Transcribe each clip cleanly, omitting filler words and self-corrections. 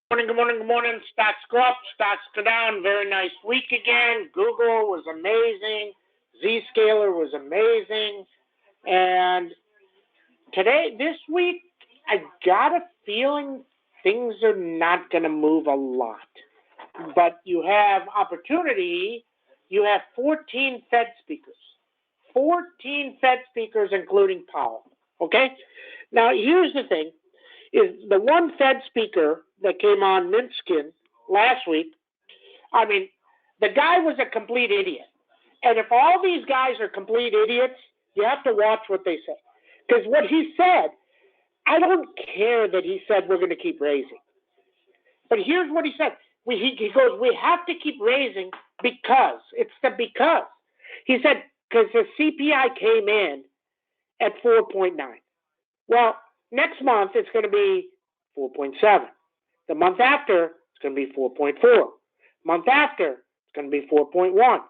Morning, good morning, good morning. Stocks go up, stocks go down. Very nice week again. Google was amazing. Zscaler was amazing. And this week, I got a feeling things are not going to move a lot. But you have opportunity. You have 14 Fed speakers. 14 Fed speakers, including Powell. Okay? Now, here's the thing. Is the one Fed speaker that came on Minskin last week, the guy was a complete idiot. And if all these guys are complete idiots, you have to watch what they say. Because what he said, I don't care that he said we're going to keep raising. But here's what he said. He goes, we have to keep raising because. It's the because. He said, because the CPI came in at 4.9. Well, next month, it's going to be 4.7. The month after, it's going to be 4.4. Month after, it's going to be 4.1.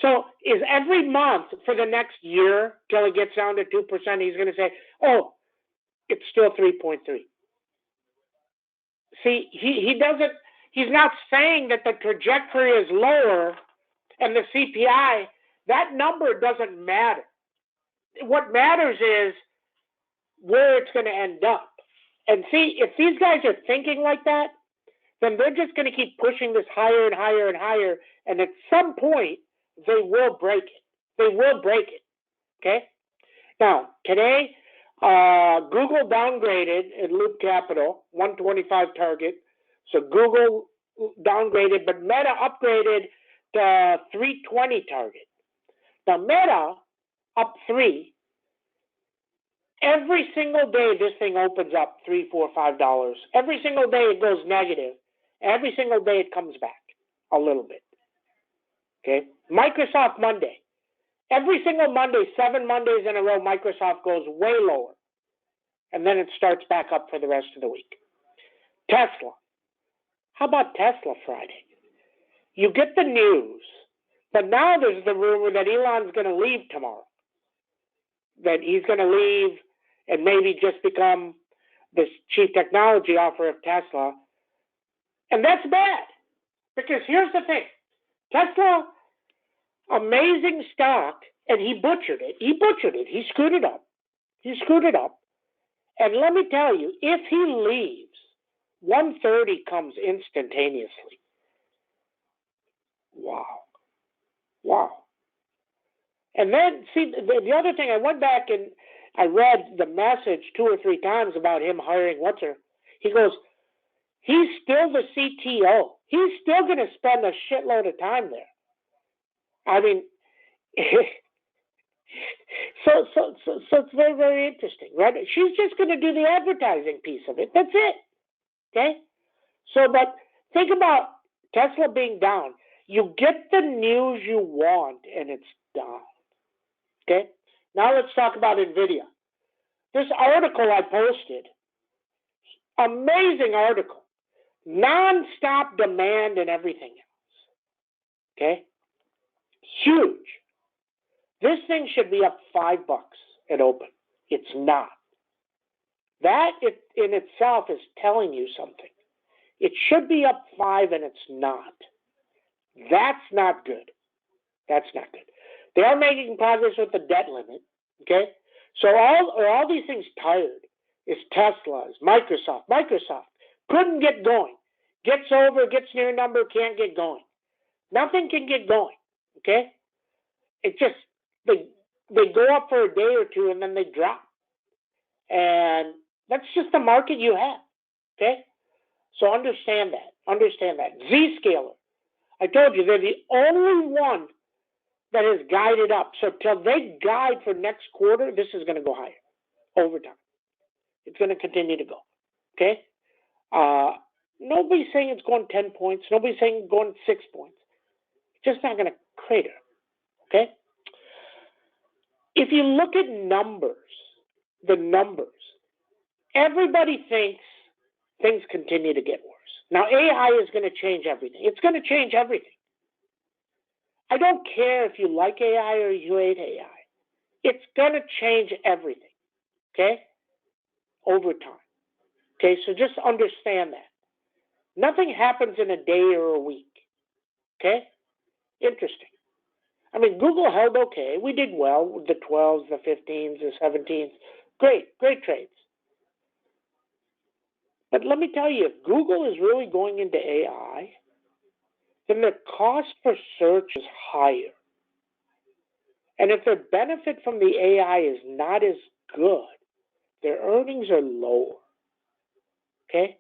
So is every month for the next year till it gets down to 2%, he's going to say, oh, it's still 3.3. See, he's not saying that the trajectory is lower and the CPI, that number doesn't matter. What matters is where it's going to end up. And see, if these guys are thinking like that, then they're just going to keep pushing this higher and higher and higher. And at some point, they will break it. They will break it. Okay? Now, today, Google downgraded at Loop Capital, 125 target. So Google downgraded, but Meta upgraded to 320 target. Now, Meta up 3. Every single day, this thing opens up $3, $4, $5. Every single day, it goes negative. Every single day, it comes back a little bit. Okay? Microsoft Monday. Every single Monday, 7 Mondays in a row, Microsoft goes way lower. And then it starts back up for the rest of the week. Tesla. How about Tesla Friday? You get the news, but now there's the rumor that Elon's going to leave tomorrow. That he's going to leave and maybe just become the chief technology officer of Tesla. And that's bad. Because here's the thing. Tesla, amazing stock, and he butchered it. He screwed it up. And let me tell you, if he leaves, 130 comes instantaneously. Wow. And then, see, the other thing, I went back and I read the message 2 or 3 times about him hiring What's-her. He goes, he's still the CTO. He's still going to spend a shitload of time there. So it's very, very interesting, right? She's just going to do the advertising piece of it. That's it. Okay? So, but think about Tesla being down. You get the news you want, and it's down. Okay? Now let's talk about NVIDIA. This article I posted, amazing article, non-stop demand and everything else. Okay? Huge. This thing should be up $5 at open. It's not. That in itself is telling you something. It should be up 5 and it's not. That's not good. They are making progress with the debt limit. Okay? So all these things tired is Tesla's, Microsoft. Microsoft couldn't get going. Gets near a number, can't get going. Nothing can get going. Okay? It just, they go up for a day or two and then they drop. And that's just the market you have. Okay? So understand that. Zscaler. I told you, they're the only one that is guided up. So till they guide for next quarter, this is going to go higher over time. It's going to continue to go. Okay? Nobody's saying it's going 10 points. Nobody's saying it's going 6 points. It's just not going to crater. Okay? If you look at the numbers, everybody thinks things continue to get worse. Now, AI is going to change everything. It's going to change everything. I don't care if you like AI or you hate AI. It's going to change everything, okay, over time. Okay, so just understand that. Nothing happens in a day or a week. Okay? Interesting. I mean, Google held okay. We did well with the 12s, the 15s, the 17s. Great trades. But let me tell you, if Google is really going into AI, then their cost per search is higher. And if their benefit from the AI is not as good, their earnings are lower. Okay?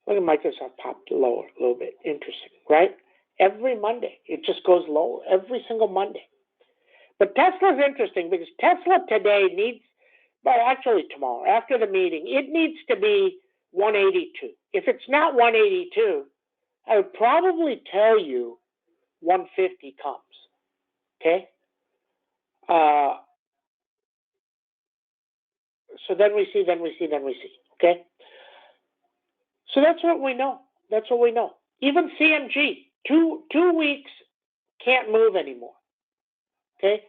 Look at Microsoft popped lower a little bit. Interesting, right? Every Monday, it just goes lower. Every single Monday. But Tesla's interesting because Tesla today needs, well, actually tomorrow, after the meeting, it needs to be 182. If it's not 182, I would probably tell you 150 comes. Okay? So then we see. Okay? So that's what we know. Even CMG, two weeks can't move anymore. Okay?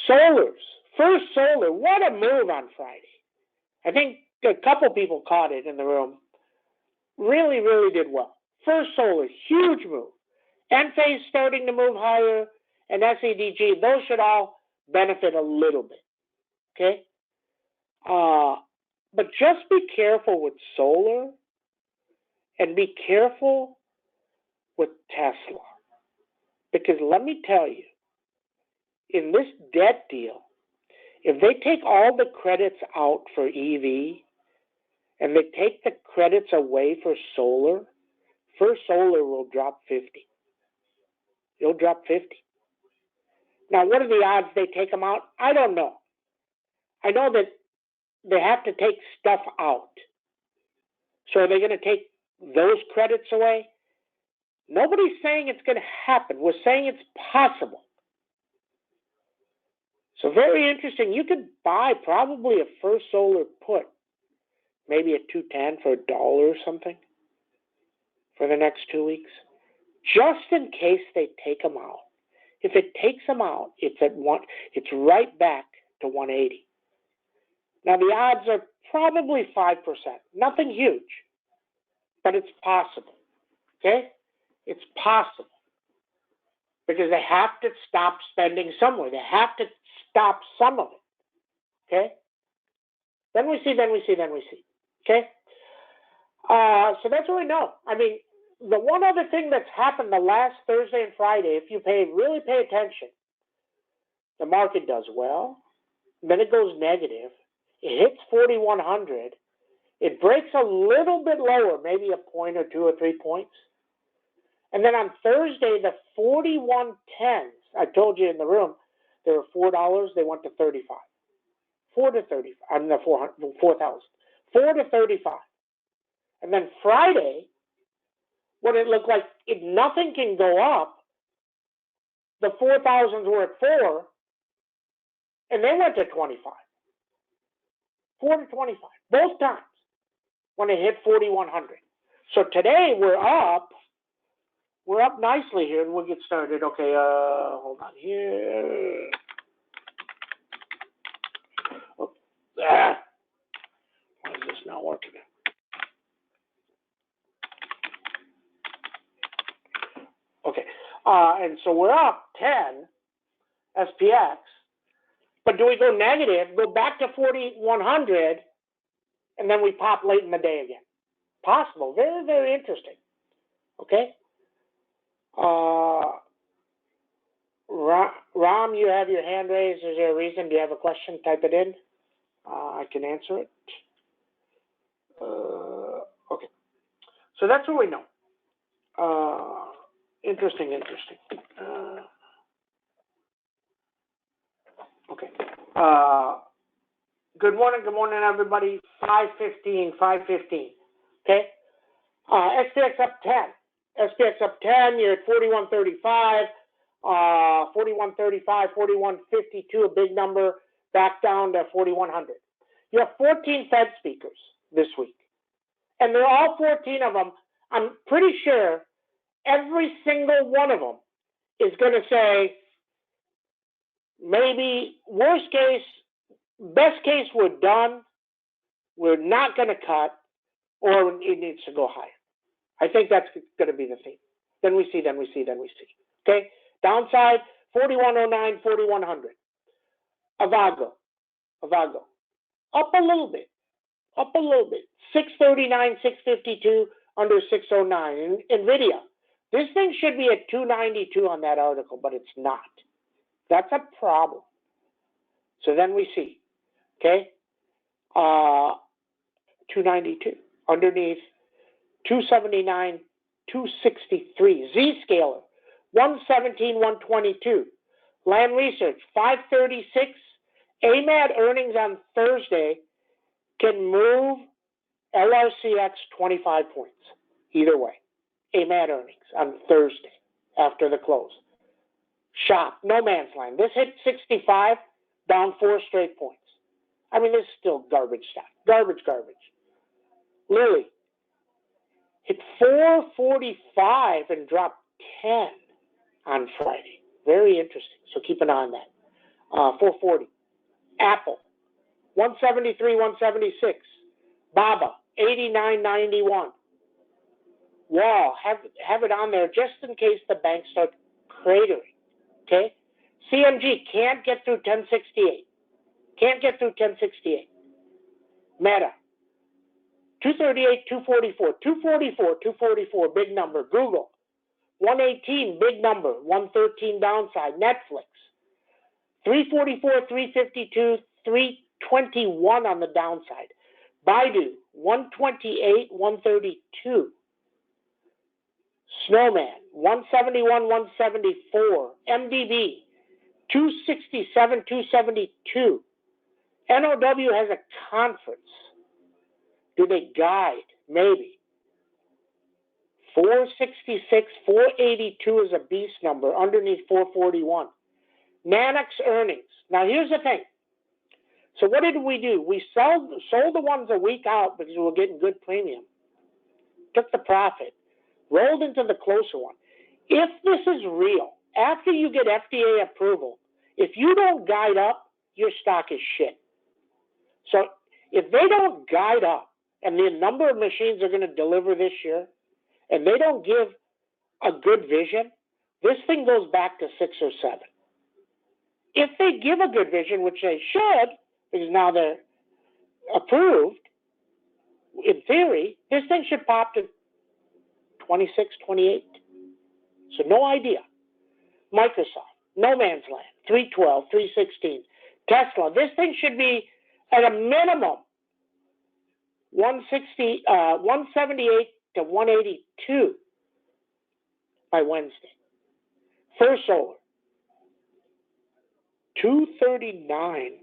Solars, First Solar, what a move on Friday. I think a couple people caught it in the room. Really did well. First Solar, huge move. Enphase starting to move higher, and SEDG, those should all benefit a little bit. Okay? But just be careful with solar and be careful with Tesla. Because let me tell you, in this debt deal, if they take all the credits out for EV and they take the credits away for solar, First Solar will drop 50. It'll drop 50. Now, what are the odds they take them out? I don't know. I know that they have to take stuff out. So are they going to take those credits away? Nobody's saying it's going to happen. We're saying it's possible. So very interesting. You could buy probably a First Solar put, maybe at 210 for $1 or something for the next 2 weeks, just in case they take them out. If it takes them out, it's right back to 180. Now the odds are probably 5%. Nothing huge, but it's possible. Okay? It's possible. Because they have to stop spending somewhere. They have to stop some of it. Okay? Then we see. Okay? So that's what we know. I mean, the one other thing that's happened the last Thursday and Friday, if you really pay attention, the market does well, then it goes negative, it hits 4,100, it breaks a little bit lower, maybe a point or 2 or 3 points, and then on Thursday, the 4110s, I told you in the room, they were $4, they went to 35. 4 to 35, I mean, 4,000. 4 to 35. And then Friday, when it looked like nothing can go up, the 4,000s were at 4, and they went to 25. 4 to 25, both times, when it hit 4,100. So today we're up nicely here, and we'll get started. Okay, hold on here. Oh, why is this not working? Okay, and so we're up 10 SPX, but do we go negative, go back to 4,100, and then we pop late in the day again? Possible, very interesting. Okay. Ram, you have your hand raised. Is there a reason? Do you have a question? Type it in. I can answer it. Okay. So that's what we know. Interesting. Okay. Good morning, everybody. 5:15. Okay. SPX up 10. SPX up 10. You're at 4135. 4135, 4152, a big number, back down to 4100. You have 14 Fed speakers this week. And they're all 14 of them. I'm pretty sure every single one of them is going to say, maybe worst case, best case, we're done. We're not going to cut. or it needs to go higher. I think that's going to be the theme. Then we see. Okay, downside 4109, 4100. Avago, up a little bit. 639, 652, under 609. And NVIDIA, this thing should be at 292 on that article, but it's not. That's a problem. So then we see, okay, 292 underneath 279, 263. Zscaler, 117, 122. Lam Research, 536. AMAT earnings on Thursday can move LRCX 25 points. Either way. AMAT earnings on Thursday after the close. Shop, no man's land. This hit 65, down 4 straight points. I mean, this is still garbage stuff. Garbage. Lilly hit 445 and dropped 10 on Friday. Very interesting. So keep an eye on that. 440. Apple, 173, 176. Baba, 89.91. Wall, have it on there just in case the banks start cratering. Okay? CMG can't get through 1068. Meta, 238, 244. 244, big number. Google, 118, big number. 113 downside. Netflix, 344, 352, 321 on the downside. Baidu, 128, 132. Snowman, 171, 174. MDB, 267, 272. NOW has a conference. Do they guide? Maybe. 466, 482 is a beast number, underneath 441. Nanox earnings. Now here's the thing. So what did we do? We sold the ones a week out because we were getting good premium. Took the profit. Rolled into the closer one. If this is real, after you get FDA approval, if you don't guide up, your stock is shit. So if they don't guide up, and the number of machines are going to deliver this year, and they don't give a good vision, this thing goes back to 6 or 7. If they give a good vision, which they should, because now they're approved, in theory, this thing should pop to 26, 28. So no idea. Microsoft, no man's land, 312, 316. Tesla, this thing should be at a minimum 178 to 182 by Wednesday. First Solar, 239,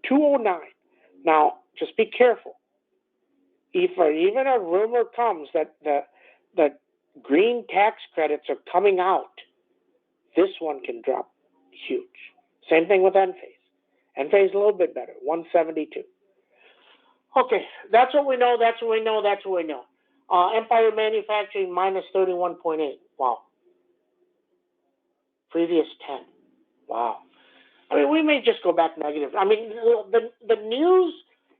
209. Now, just be careful. If even a rumor comes that the green tax credits are coming out, this one can drop huge. Same thing with Enphase. Enphase a little bit better, 172. Okay, that's what we know. Empire Manufacturing minus 31.8. Wow. Previous 10. Wow. I mean, we may just go back negative. I mean, the news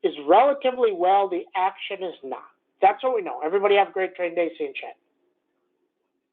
is relatively well. The action is not. That's what we know. Everybody have a great trading day. See you in chat.